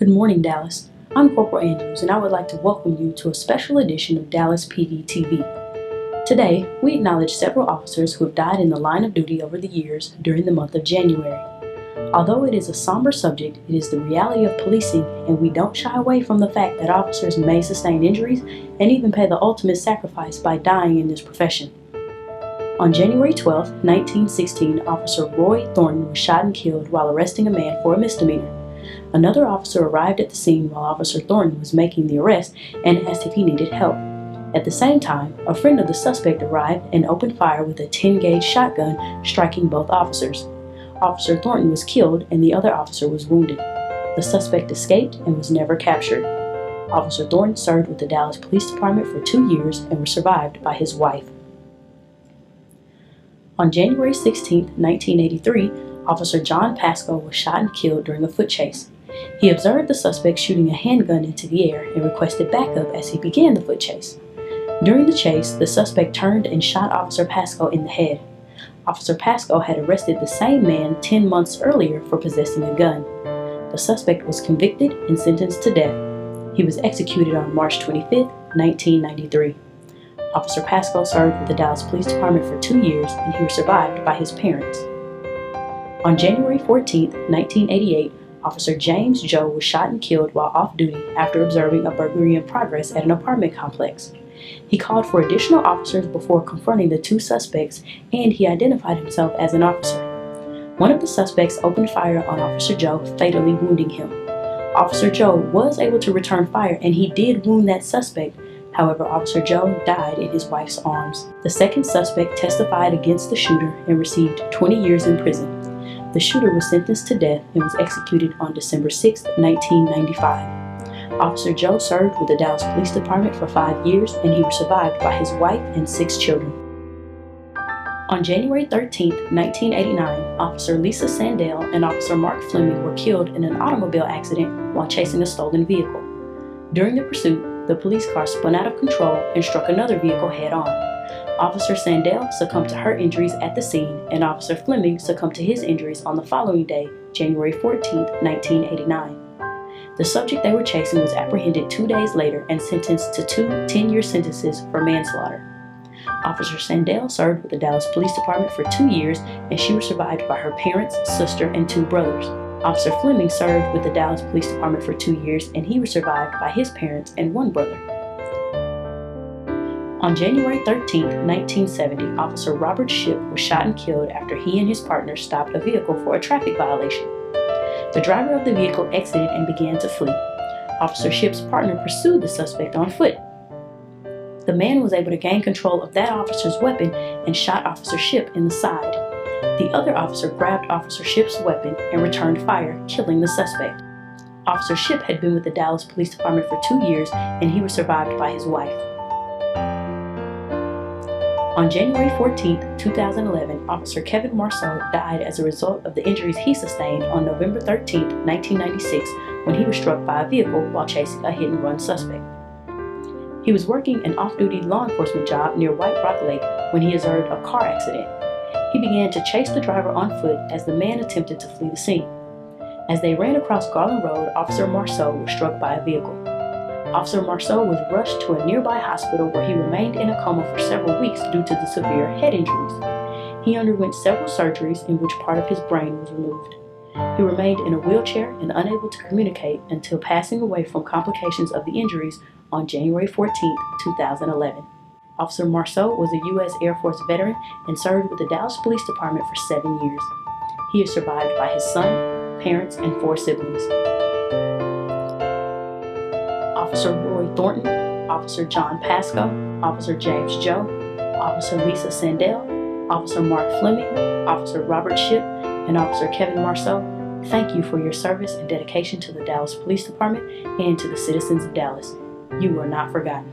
Good morning, Dallas. I'm Corporal Andrews, and I would like to welcome you to a special edition of DallasPDTV. Today, we acknowledge several officers who have died in the line of duty over the years during the month of January. Although it is a somber subject, it is the reality of policing, and we don't shy away from the fact that officers may sustain injuries and even pay the ultimate sacrifice by dying in this profession. On January 12, 1916, Officer Roy Thorn was shot and killed while arresting a man for a misdemeanor. Another officer arrived at the scene while Officer Thornton was making the arrest and asked if he needed help. At the same time, a friend of the suspect arrived and opened fire with a 10-gauge shotgun, striking both officers. Officer Thornton was killed and the other officer was wounded. The suspect escaped and was never captured. Officer Thornton served with the Dallas Police Department for 2 years and was survived by his wife. On January 16, 1983, Officer John Pasco was shot and killed during a foot chase. He observed the suspect shooting a handgun into the air and requested backup as he began the foot chase. During the chase, the suspect turned and shot Officer Pasco in the head. Officer Pasco had arrested the same man 10 months earlier for possessing a gun. The suspect was convicted and sentenced to death. He was executed on March 25, 1993. Officer Pasco served with the Dallas Police Department for 2 years and he was survived by his parents. On January 14, 1988, Officer James Joe was shot and killed while off duty after observing a burglary in progress at an apartment complex. He called for additional officers before confronting the two suspects, and he identified himself as an officer. One of the suspects opened fire on Officer Joe, fatally wounding him. Officer Joe was able to return fire, and he did wound that suspect. However, Officer Joe died in his wife's arms. The second suspect testified against the shooter and received 20 years in prison. The shooter was sentenced to death and was executed on December 6, 1995. Officer Joe served with the Dallas Police Department for 5 years and he was survived by his wife and 6 children. On January 13, 1989, Officer Lisa Sandale and Officer Mark Fleming were killed in an automobile accident while chasing a stolen vehicle. During the pursuit, the police car spun out of control and struck another vehicle head-on. Officer Sandale succumbed to her injuries at the scene, and Officer Fleming succumbed to his injuries on the following day, January 14, 1989. The subject they were chasing was apprehended 2 days later and sentenced to 2 10-year sentences for manslaughter. Officer Sandale served with the Dallas Police Department for 2 years, and she was survived by her parents, sister, and 2 brothers. Officer Fleming served with the Dallas Police Department for 2 years, and he was survived by his parents and 1 brother. On January 13, 1970, Officer Robert Shipp was shot and killed after he and his partner stopped a vehicle for a traffic violation. The driver of the vehicle exited and began to flee. Officer Shipp's partner pursued the suspect on foot. The man was able to gain control of that officer's weapon and shot Officer Shipp in the side. The other officer grabbed Officer Shipp's weapon and returned fire, killing the suspect. Officer Shipp had been with the Dallas Police Department for 2 years and he was survived by his wife. On January 14, 2011, Officer Kevin Marcel died as a result of the injuries he sustained on November 13, 1996, when he was struck by a vehicle while chasing a hit-and-run suspect. He was working an off-duty law enforcement job near White Rock Lake when he observed a car accident. He began to chase the driver on foot as the man attempted to flee the scene. As they ran across Garland Road, Officer Marceau was struck by a vehicle. Officer Marceau was rushed to a nearby hospital where he remained in a coma for several weeks due to the severe head injuries. He underwent several surgeries in which part of his brain was removed. He remained in a wheelchair and unable to communicate until passing away from complications of the injuries on January 14, 2011. Officer Marceau was a U.S. Air Force veteran and served with the Dallas Police Department for 7 years. He is survived by his son, parents, and 4 siblings. Officer Roy Thornton, Officer John Pasco, Officer James Joe, Officer Lisa Sandale, Officer Mark Fleming, Officer Robert Shipp, and Officer Kevin Marceau, thank you for your service and dedication to the Dallas Police Department and to the citizens of Dallas. You are not forgotten.